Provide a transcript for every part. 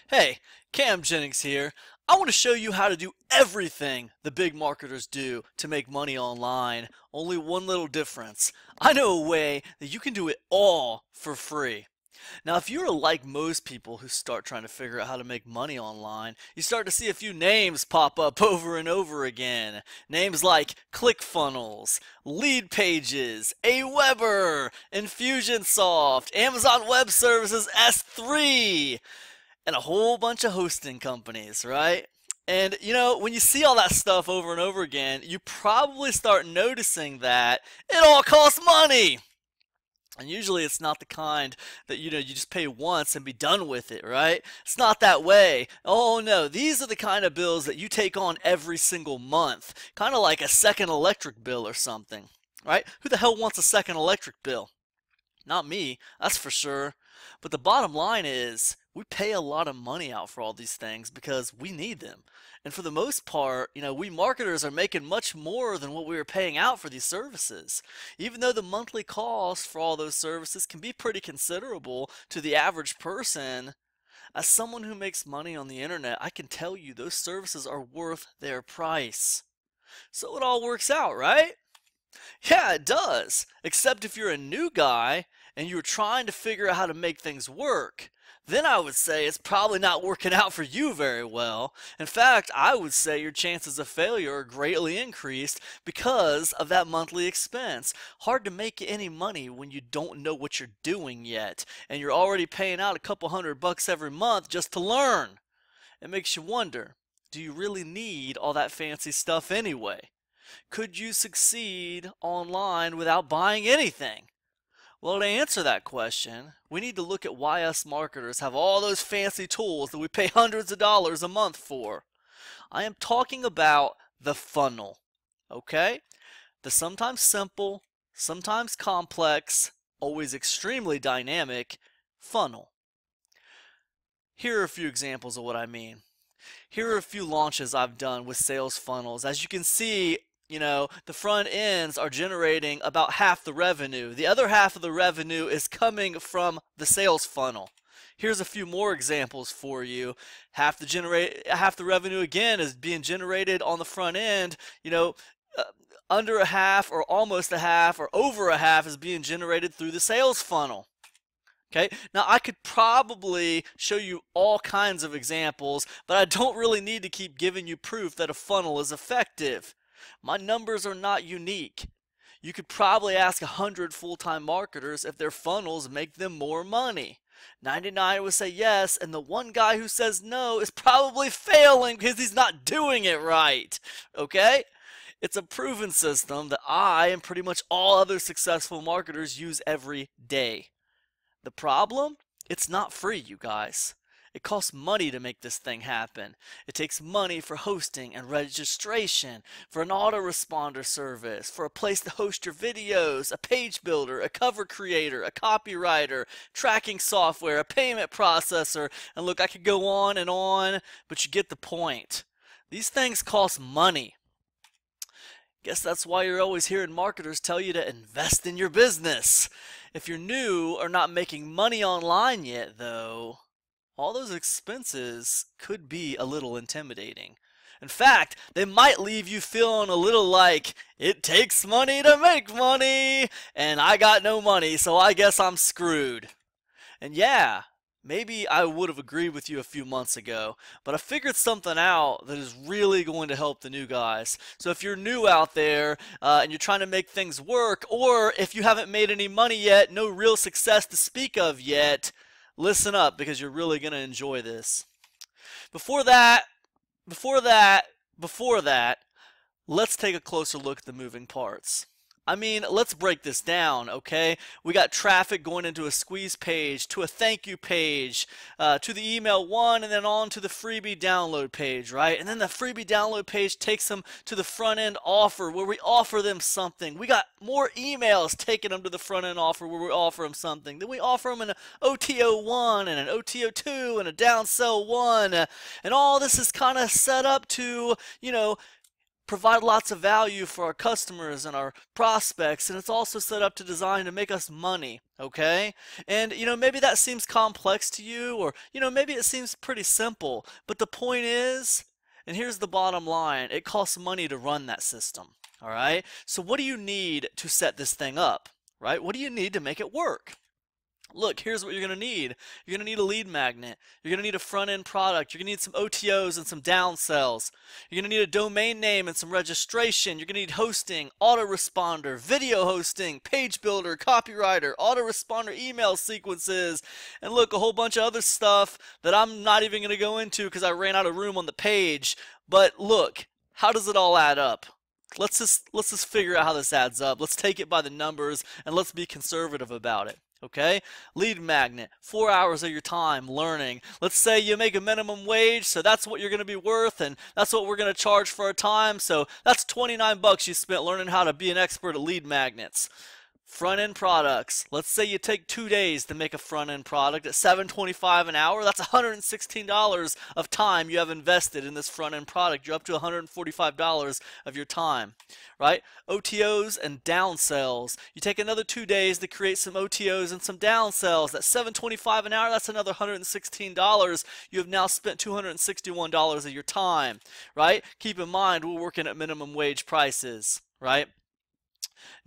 Hey, Cam Jennings here. I want to show you how to do everything the big marketers do to make money online. Only one little difference. I know a way that you can do it all for free. Now, if you're like most people who start trying to figure out how to make money online, you start to see a few names pop up over and over again. Names like ClickFunnels, Lead Pages, Aweber, Infusionsoft, Amazon Web Services S3, and a whole bunch of hosting companies, right? And when you see all that stuff over and over again, you probably start noticing that it all costs money. And usually it's not the kind that you just pay once and be done with it, right? It's not that way. Oh no, these are the kind of bills that you take on every single month. Kind of like a second electric bill or something, right? Who the hell wants a second electric bill? Not me, that's for sure. But the bottom line is, we pay a lot of money out for all these things because we need them. And for the most part, we marketers are making much more than what we were paying out for these services. Even though the monthly cost for all those services can be pretty considerable to the average person, as someone who makes money on the internet, I can tell you those services are worth their price. So it all works out, right? Yeah, it does. Except if you're a new guy and you're trying to figure out how to make things work, then I would say it's probably not working out for you very well. In fact, I would say your chances of failure are greatly increased because of that monthly expense. Hard to make any money when you don't know what you're doing yet, and you're already paying out a couple $100 every month just to learn. It makes you wonder, do you really need all that fancy stuff anyway? Could you succeed online without buying anything? Well, to answer that question, we need to look at why us marketers have all those fancy tools that we pay hundreds of dollars a month for. I am talking about the funnel, okay? The sometimes simple, sometimes complex, always extremely dynamic funnel. Here are a few examples of what I mean. Here are a few launches I've done with sales funnels. As you can see, the front ends are generating about half the revenue. The other half of the revenue is coming from the sales funnel. Here's a few more examples for you. Half the revenue again is being generated on the front end. Under a half or almost a half or over a half is being generated through the sales funnel. Okay, now I could probably show you all kinds of examples, but I don't really need to keep giving you proof that a funnel is effective. My numbers are not unique. You could probably ask 100 full-time marketers if their funnels make them more money. 99 would say yes, and the one guy who says no is probably failing because he's not doing it right. Okay? It's a proven system that I and pretty much all other successful marketers use every day. The problem? It's not free, you guys. It costs money to make this thing happen. It takes money for hosting and registration, for an autoresponder service, for a place to host your videos, a page builder, a cover creator, a copywriter, tracking software, a payment processor, and look, I could go on, but you get the point. These things cost money. Guess that's why you're always hearing marketers tell you to invest in your business. If you're new or not making money online yet, though, all those expenses could be a little intimidating. In fact, they might leave you feeling a little like, it takes money to make money, and I got no money, so I guess I'm screwed. And yeah, maybe I would have agreed with you a few months ago, but I figured something out that is really going to help the new guys. So if you're new out there and you're trying to make things work, or if you haven't made any money yet, no real success to speak of yet, listen up because you're really going to enjoy this. Before that, let's take a closer look at the moving parts. I mean, let's break this down, okay? We got traffic going into a squeeze page, to a thank you page, to the email one, and then on to the freebie download page, right? And then the freebie download page takes them to the front end offer where we offer them something. We got more emails taking them to the front end offer where we offer them something. Then we offer them an OTO 1 and an OTO 2 and a downsell 1. And all this is kind of set up to, provide lots of value for our customers and our prospects, and it's also set up to design to make us money, okay? And maybe that seems complex to you, or maybe it seems pretty simple, but the point is, and here's the bottom line, it costs money to run that system. All right, so what do you need to set this thing up, right? What do you need to make it work? Look, here's what you're going to need. You're going to need a lead magnet. You're going to need a front-end product. You're going to need some OTOs and some downsells. You're going to need a domain name and some registration. You're going to need hosting, autoresponder, video hosting, page builder, copywriter, autoresponder email sequences, and look, a whole bunch of other stuff that I'm not even going to go into because I ran out of room on the page. But look, how does it all add up? Let's just figure out how this adds up. Let's take it by the numbers and let's be conservative about it. Okay? Lead magnet, 4 hours of your time learning. Let's say you make a minimum wage, so that's what you're going to be worth, and that's what we're going to charge for our time. So that's 29 bucks you spent learning how to be an expert at lead magnets. Front-end products. Let's say you take 2 days to make a front-end product at $7.25 an hour. That's $116 of time you have invested in this front-end product. You're up to $145 of your time, right? OTOs and downsells. You take another 2 days to create some OTOs and some downsells. That's $7.25 an hour. That's another $116. You have now spent $261 of your time, right? Keep in mind, we're working at minimum wage prices, right?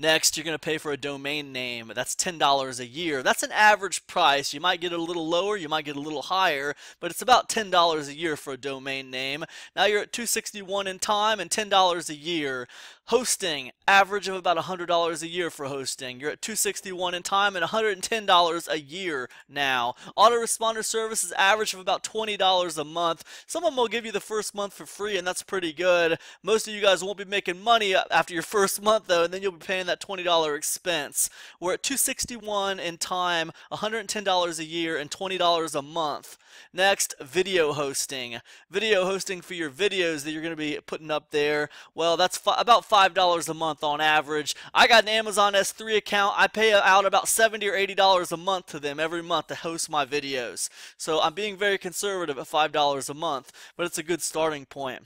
Next, you're going to pay for a domain name. That's $10 a year. That's an average price. You might get it a little lower, you might get a little higher, but it's about $10 a year for a domain name. Now you're at $261 in time and $10 a year. Hosting, average of about $100 a year for hosting. You're at $261 in time and $110 a year now. Autoresponder services average of about $20 a month. Some of them will give you the first month for free, and that's pretty good. Most of you guys won't be making money after your first month, though, and then you'll be paying that $20 expense. We're at $261 in time, $110 a year, and $20 a month. Next, video hosting. Video hosting for your videos that you're going to be putting up there. Well, that's about $5 a month on average. I got an Amazon S3 account. I pay out about $70 or $80 a month to them every month to host my videos. So I'm being very conservative at $5 a month, but it's a good starting point.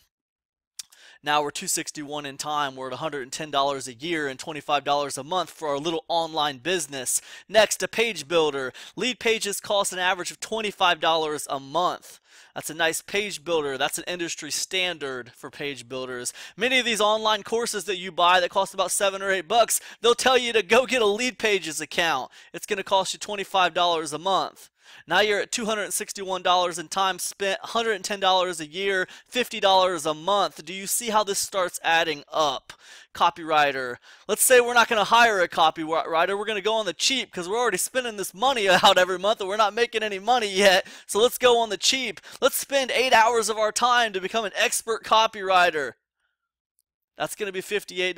Now we're $261 in time. We're at $110 a year and $25 a month for our little online business. Next, a page builder. Lead pages cost an average of $25 a month. That's a nice page builder. That's an industry standard for page builders. Many of these online courses that you buy that cost about $7 or $8, they'll tell you to go get a lead pages account. It's going to cost you $25 a month. Now you're at $261 in time spent, $110 a year, $50 a month. Do you see how this starts adding up? Copywriter. Let's say we're not going to hire a copywriter. We're going to go on the cheap because we're already spending this money out every month and we're not making any money yet. So let's go on the cheap. Let's spend 8 hours of our time to become an expert copywriter. That's going to be $58.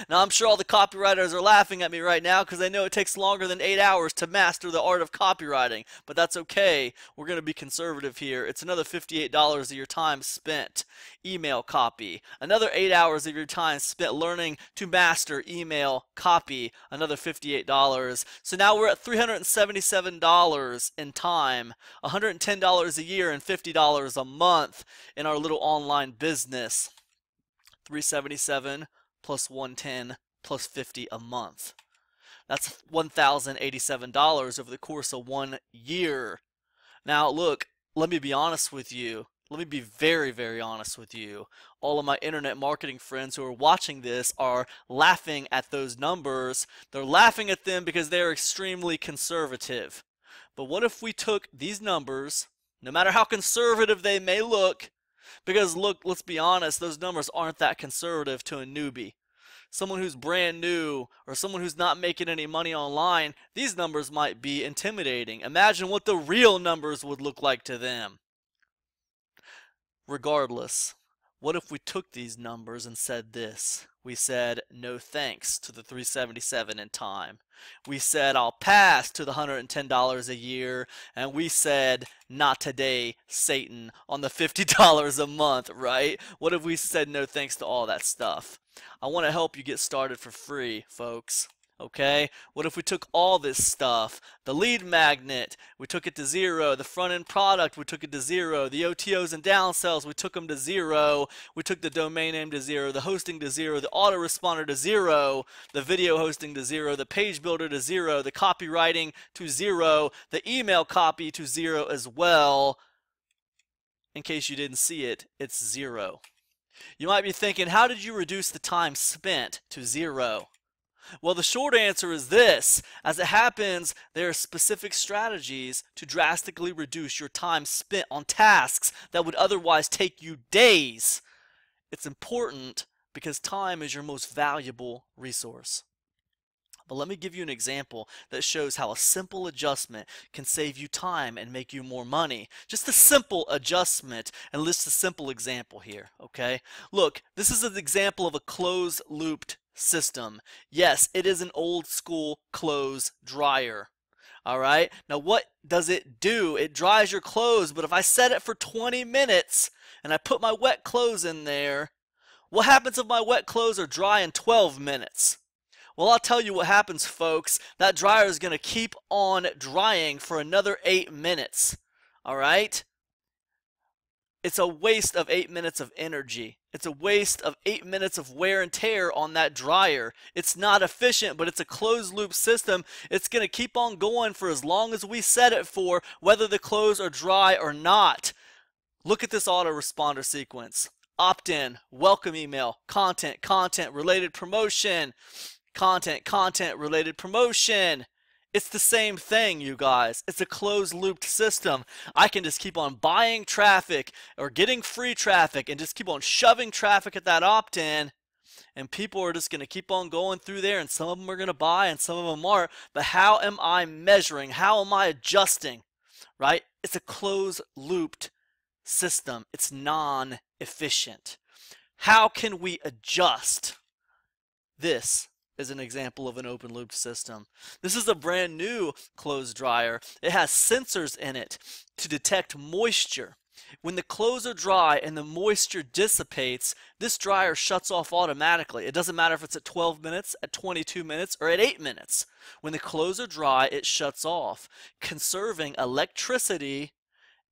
Now, I'm sure all the copywriters are laughing at me right now because they know it takes longer than 8 hours to master the art of copywriting. But that's okay. We're going to be conservative here. It's another $58 of your time spent. Email copy. Another 8 hours of your time spent learning to master email copy. Another $58. So now we're at $377 in time. $110 a year and $50 a month in our little online business. 377 plus 110 plus 50 a month. That's $1,087 over the course of 1 year. Now look, let me be honest with you. Let me be very, very honest with you. All of my internet marketing friends who are watching this are laughing at those numbers. They're laughing at them because they're extremely conservative. But what if we took these numbers, no matter how conservative they may look, because look, let's be honest, those numbers aren't that conservative to a newbie. Someone who's brand new or someone who's not making any money online, these numbers might be intimidating. Imagine what the real numbers would look like to them. Regardless, what if we took these numbers and said this? We said no thanks to the $377 in time. We said I'll pass to the $110 a year, and we said not today, Satan, on the $50 a month, right? What if we said no thanks to all that stuff? I want to help you get started for free, folks. Okay, what if we took all this stuff? The lead magnet, we took it to 0. The front end product, we took it to 0. The OTOs and downsells, we took them to 0. We took the domain name to 0. The hosting to 0. The autoresponder to 0. The video hosting to 0. The page builder to 0. The copywriting to 0. The email copy to 0 as well. In case you didn't see it, it's 0. You might be thinking, how did you reduce the time spent to 0? Well, the short answer is this. As it happens, there are specific strategies to drastically reduce your time spent on tasks that would otherwise take you days. It's important because time is your most valuable resource. But let me give you an example that shows how a simple adjustment can save you time and make you more money. Just a simple adjustment, and list a simple example here, okay? Look, this is an example of a closed-looped system. Yes, it is an old school clothes dryer. All right, now what does it do? It dries your clothes, but if I set it for 20 minutes and I put my wet clothes in there, what happens if my wet clothes are dry in 12 minutes? Well, I'll tell you what happens, folks. That dryer is going to keep on drying for another 8 minutes. All right? It's a waste of 8 minutes of energy. It's a waste of 8 minutes of wear and tear on that dryer. It's not efficient, but it's a closed loop system. It's going to keep on going for as long as we set it for, whether the clothes are dry or not. Look at this autoresponder sequence. Opt-in, welcome email, content, related promotion. Content, related promotion. It's the same thing, you guys. It's a closed-looped system. I can just keep on buying traffic or getting free traffic and just keep on shoving traffic at that opt-in, and people are just going to keep on going through there, and some of them are going to buy and some of them aren't. But how am I measuring? How am I adjusting? Right? It's a closed-looped system. It's non-efficient. How can we adjust? This is an example of an open loop system. This is a brand new clothes dryer. It has sensors in it to detect moisture. When the clothes are dry and the moisture dissipates, this dryer shuts off automatically. It doesn't matter if it's at 12 minutes, at 22 minutes, or at 8 minutes. When the clothes are dry, it shuts off, conserving electricity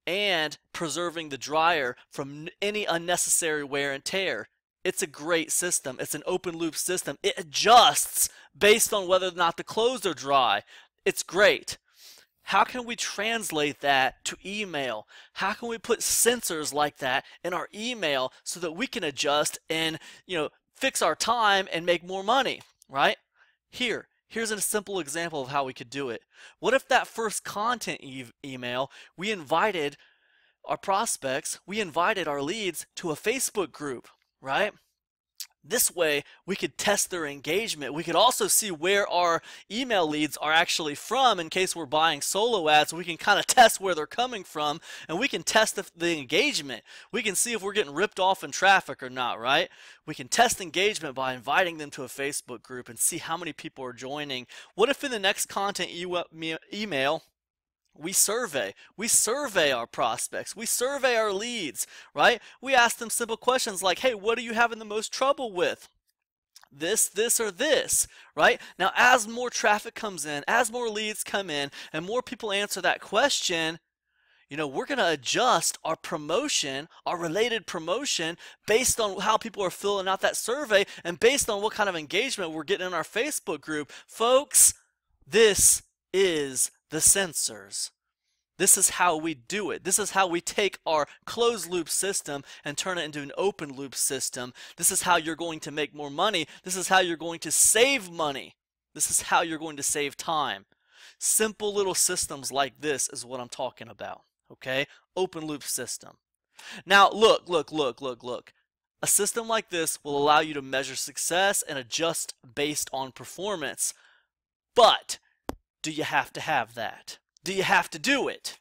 and preserving the dryer from any unnecessary wear and tear. It's a great system. It's an open loop system. It adjusts based on whether or not the clothes are dry. It's great. How can we translate that to email? How can we put sensors like that in our email so that we can adjust and, fix our time and make more money, right? Here's a simple example of how we could do it. What if that first content email, we invited our prospects, we invited our leads to a Facebook group, right? This way, we could test their engagement. We could also see where our email leads are actually from in case we're buying solo ads. We can kind of test where they're coming from, and we can test the engagement. We can see if we're getting ripped off in traffic or not, right? We can test engagement by inviting them to a Facebook group and see how many people are joining. What if in the next content email, we survey our prospects, we survey our leads, right? We ask them simple questions like, hey, what are you having the most trouble with? This, or this, right? Now, as more traffic comes in, as more leads come in, and more people answer that question, we're going to adjust our promotion, our related promotion, based on how people are filling out that survey and based on what kind of engagement we're getting in our Facebook group. Folks, this is the sensors. This is how we do it. This is how we take our closed loop system and turn it into an open loop system. This is how you're going to make more money. This is how you're going to save money. This is how you're going to save time. Simple little systems like this is what I'm talking about. Okay? Open loop system. Now look. A system like this will allow you to measure success and adjust based on performance. But do you have to have that? Do you have to do it?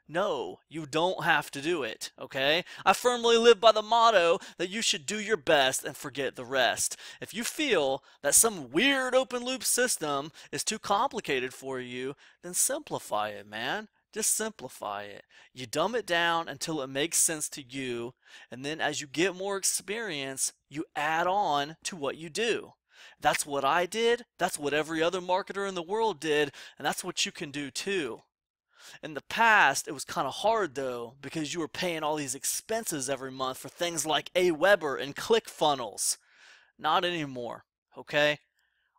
No, you don't have to do it, okay? I firmly live by the motto that you should do your best and forget the rest. If you feel that some weird open loop system is too complicated for you, then simplify it, man. Just simplify it. You dumb it down until it makes sense to you, and then as you get more experience, you add on to what you do. That's what I did. That's what every other marketer in the world did. And that's what you can do too. In the past, it was kind of hard though, because you were paying all these expenses every month for things like Aweber and ClickFunnels. Not anymore, okay?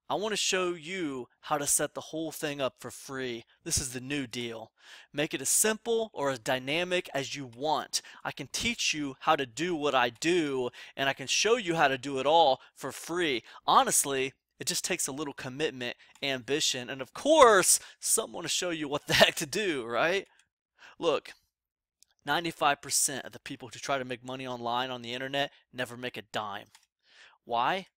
I want to show you how to set the whole thing up for free. This is the new deal. Make it as simple or as dynamic as you want. I can teach you how to do what I do, and I can show you how to do it all for free. Honestly, it just takes a little commitment, ambition, and of course, someone to show you what the heck to do, right? Look, 95% of the people who try to make money online on the internet never make a dime. Why?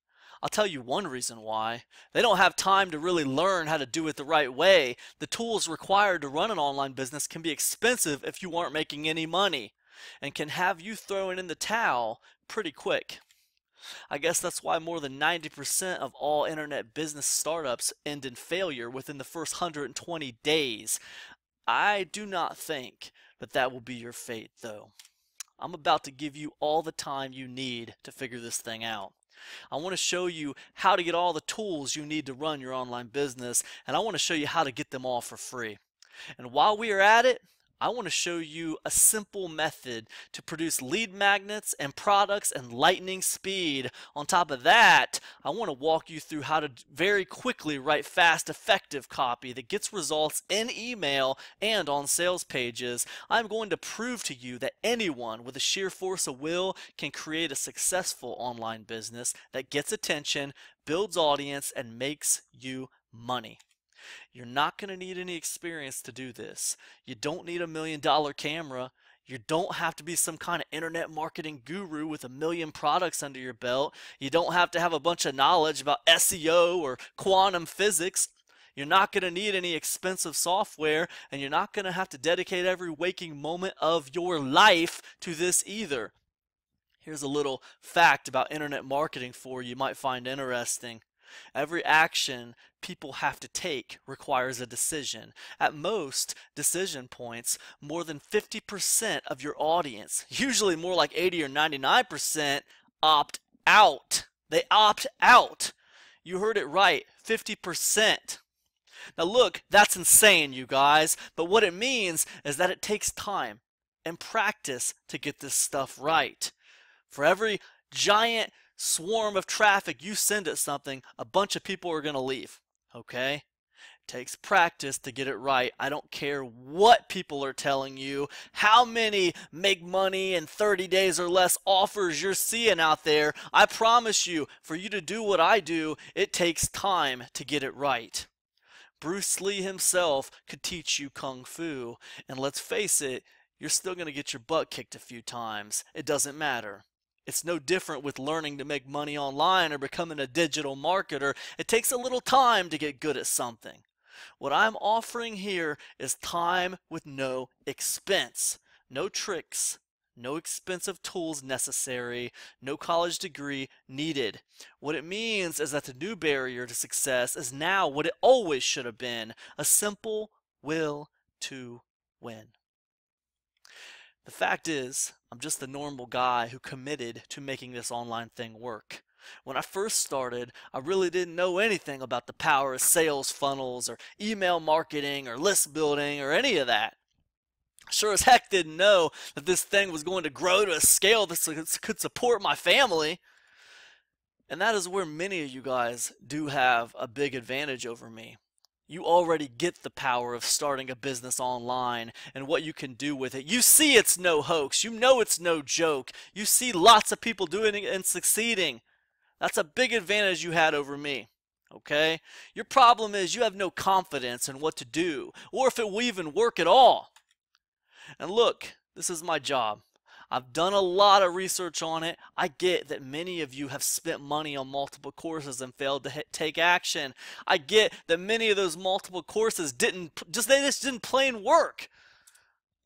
I'll tell you one reason why. They don't have time to really learn how to do it the right way. The tools required to run an online business can be expensive if you aren't making any money, and can have you throwing in the towel pretty quick. I guess that's why more than 90% of all internet business startups end in failure within the first 120 days. I do not think that that will be your fate, though. I'm about to give you all the time you need to figure this thing out. I want to show you how to get all the tools you need to run your online business, and I want to show you how to get them all for free. And while we are at it, I want to show you a simple method to produce lead magnets and products in lightning speed. On top of that, I want to walk you through how to very quickly write fast, effective copy that gets results in email and on sales pages. I'm going to prove to you that anyone with a sheer force of will can create a successful online business that gets attention, builds audience, and makes you money. You're not going to need any experience to do this. You don't need $1 million camera. You don't have to be some kind of internet marketing guru with 1 million products under your belt. You don't have to have a bunch of knowledge about SEO or quantum physics. You're not going to need any expensive software, and you're not going to have to dedicate every waking moment of your life to this either. Here's a little fact about internet marketing for you might find interesting. Every action people have to take requires a decision. At most decision points, more than 50% of your audience, usually more like 80 or 99%, opt out. They opt out. You heard it right, 50%. Now look, that's insane, you guys, but what it means is that it takes time and practice to get this stuff right. For every giant swarm of traffic you send at something, a bunch of people are going to leave. Okay? It takes practice to get it right. I don't care what people are telling you, how many make money in 30 days or less offers you're seeing out there. I promise you, for you to do what I do, it takes time to get it right. Bruce Lee himself could teach you Kung Fu, and let's face it, you're still going to get your butt kicked a few times. It doesn't matter. It's no different with learning to make money online or becoming a digital marketer. It takes a little time to get good at something. What I'm offering here is time with no expense. No tricks, no expensive tools necessary, no college degree needed. What it means is that the new barrier to success is now what it always should have been, a simple will to win. The fact is, I'm just a normal guy who committed to making this online thing work. When I first started, I really didn't know anything about the power of sales funnels or email marketing or list building or any of that. Sure as heck didn't know that this thing was going to grow to a scale that could support my family. And that is where many of you guys do have a big advantage over me. You already get the power of starting a business online and what you can do with it. You see it's no hoax. You know it's no joke. You see lots of people doing it and succeeding. That's a big advantage you had over me. Okay? Your problem is you have no confidence in what to do or if it will even work at all. And look, this is my job. I've done a lot of research on it. I get that many of you have spent money on multiple courses and failed to take action. I get that many of those multiple courses just didn't plain work.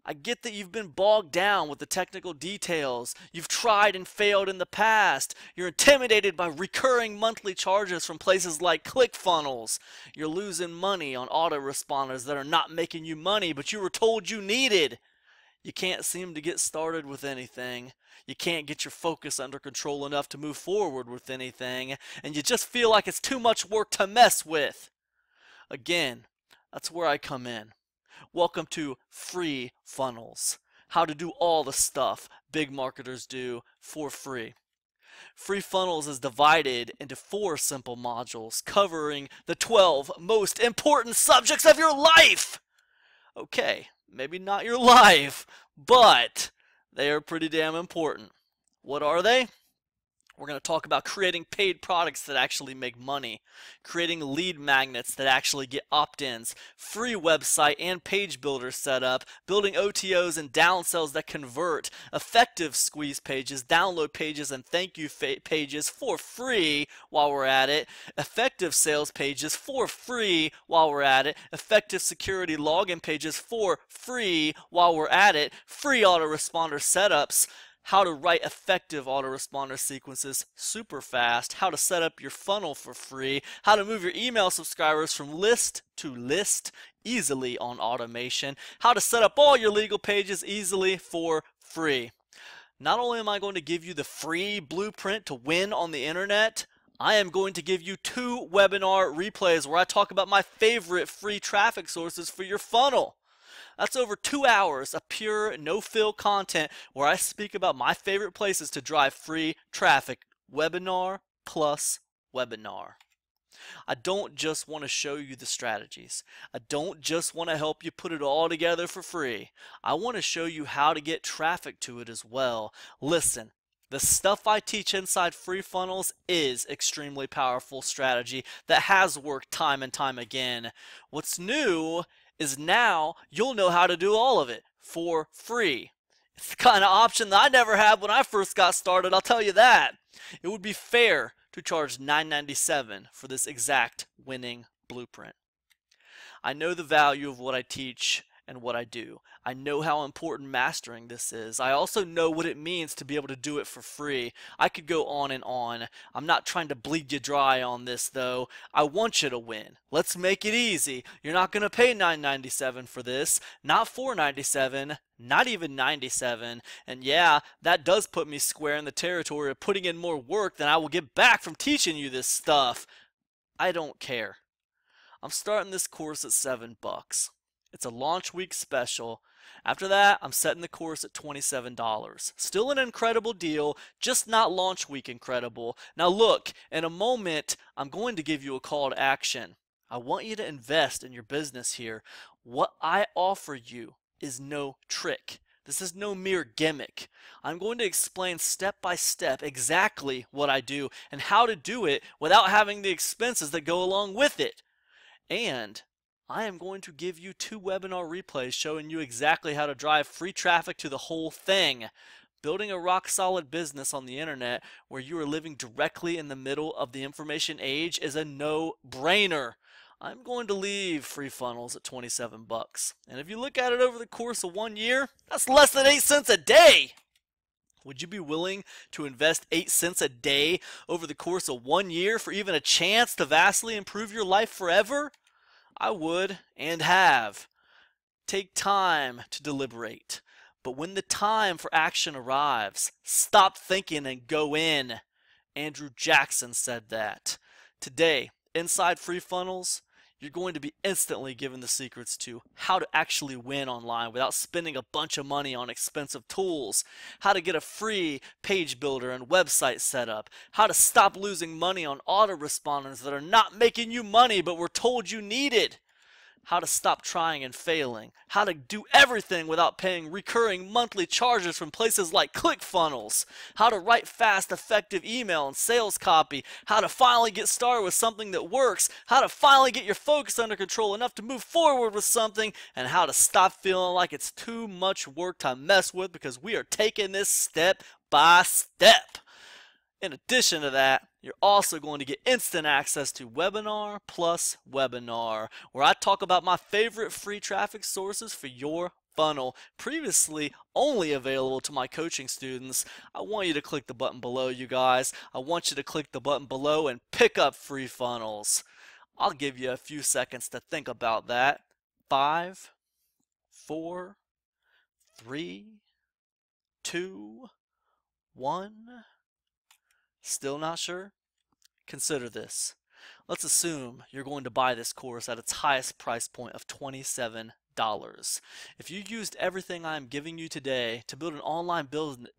I get that you've been bogged down with the technical details. You've tried and failed in the past. You're intimidated by recurring monthly charges from places like ClickFunnels. You're losing money on autoresponders that are not making you money, but you were told you needed. You can't seem to get started with anything. You can't get your focus under control enough to move forward with anything, and you just feel like it's too much work to mess with. Again, that's where I come in. Welcome to Free Funnels. How to do all the stuff big marketers do for free. Free Funnels is divided into 4 simple modules covering the 12 most important subjects of your life. Okay, maybe not your life, but they are pretty damn important. What are they? We're going to talk about creating paid products that actually make money, creating lead magnets that actually get opt-ins, free website and page builder setup, building OTOs and downsells that convert, effective squeeze pages, download pages, and thank you pages for free while we're at it, effective sales pages for free while we're at it, effective security login pages for free while we're at it, free autoresponder setups, how to write effective autoresponder sequences super fast, how to set up your funnel for free, how to move your email subscribers from list to list easily on automation, how to set up all your legal pages easily for free. Not only am I going to give you the free blueprint to win on the internet, I am going to give you 2 webinar replays where I talk about my favorite free traffic sources for your funnel. That's over 2 hours of pure no-fill content where I speak about my favorite places to drive free traffic. Webinar plus webinar. I don't just want to show you the strategies. I don't just want to help you put it all together for free. I want to show you how to get traffic to it as well. Listen, the stuff I teach inside Free Funnels is extremely powerful strategy that has worked time and time again. What's new is now you'll know how to do all of it for free. It's the kind of option that I never had when I first got started, I'll tell you that. It would be fair to charge $9.97 for this exact winning blueprint. I know the value of what I teach and what I do. I know how important mastering this is. I also know what it means to be able to do it for free. I could go on and on. I'm not trying to bleed you dry on this though. I want you to win. Let's make it easy. You're not going to pay $9.97 for this, not $4.97, not even $97. And yeah, that does put me square in the territory of putting in more work than I will get back from teaching you this stuff. I don't care. I'm starting this course at $7. It's a launch week special. After that, I'm setting the course at $27. Still an incredible deal, just not launch week incredible. Now look, in a moment, I'm going to give you a call to action. I want you to invest in your business here. What I offer you is no trick. This is no mere gimmick. I'm going to explain step by step exactly what I do and how to do it without having the expenses that go along with it. And I am going to give you 2 webinar replays showing you exactly how to drive free traffic to the whole thing. Building a rock-solid business on the internet where you are living directly in the middle of the information age is a no-brainer. I'm going to leave Free Funnels at $27. And if you look at it over the course of 1 year, that's less than 8 cents a day. Would you be willing to invest 8 cents a day over the course of 1 year for even a chance to vastly improve your life forever? I would and have. Take time to deliberate. But when the time for action arrives, stop thinking and go in. Andrew Jackson said that. Today, inside Free Funnels, you're going to be instantly given the secrets to how to actually win online without spending a bunch of money on expensive tools, how to get a free page builder and website setup, how to stop losing money on autoresponders that are not making you money but were told you needed, how to stop trying and failing, how to do everything without paying recurring monthly charges from places like ClickFunnels, how to write fast, effective email and sales copy, how to finally get started with something that works, how to finally get your focus under control enough to move forward with something, and how to stop feeling like it's too much work to mess with because we are taking this step by step. In addition to that, you're also going to get instant access to webinar plus webinar, where I talk about my favorite free traffic sources for your funnel, previously only available to my coaching students. I want you to click the button below, you guys. I want you to click the button below and pick up Free Funnels. I'll give you a few seconds to think about that. 5, 4, 3, 2, 1. Still not sure? Consider this. Let's assume you're going to buy this course at its highest price point of $27. If you used everything I'm giving you today to build an online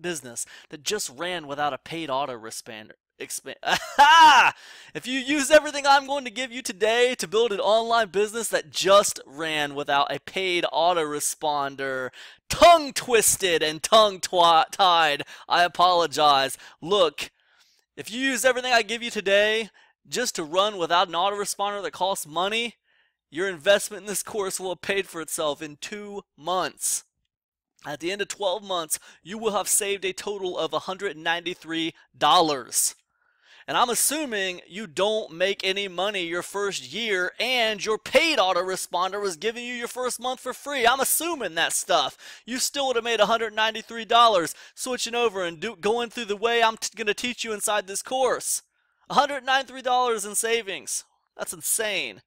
business that just ran without a paid autoresponder, if you use everything I'm going to give you today to build an online business that just ran without a paid autoresponder, tongue twisted and tongue tied, I apologize. Look, if you use everything I give you today just to run without an autoresponder that costs money, your investment in this course will have paid for itself in 2 months. At the end of 12 months, you will have saved a total of $193. And I'm assuming you don't make any money your first year and your paid autoresponder was giving you your first month for free. I'm assuming that stuff. You still would have made $193 switching over and going through the way I'm going to teach you inside this course. $193 in savings. That's insane.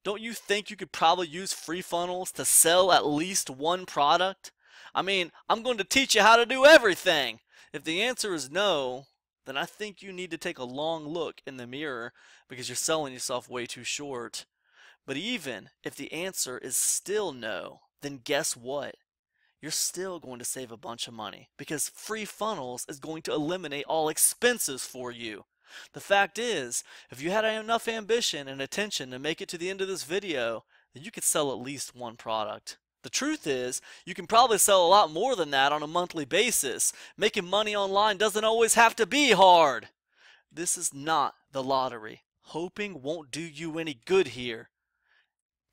Don't you think you could probably use free funnels to sell at least one product? I mean, I'm going to teach you how to do everything. If the answer is no, then I think you need to take a long look in the mirror because you're selling yourself way too short. But even if the answer is still no, then guess what? You're still going to save a bunch of money because free funnels is going to eliminate all expenses for you. The fact is, if you had enough ambition and attention to make it to the end of this video, then you could sell at least one product. The truth is, you can probably sell a lot more than that on a monthly basis. Making money online doesn't always have to be hard. This is not the lottery. Hoping won't do you any good here.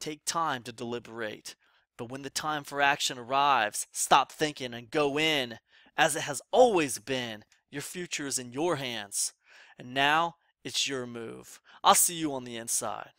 Take time to deliberate. But when the time for action arrives, stop thinking and go in. As it has always been, your future is in your hands. And now, it's your move. I'll see you on the inside.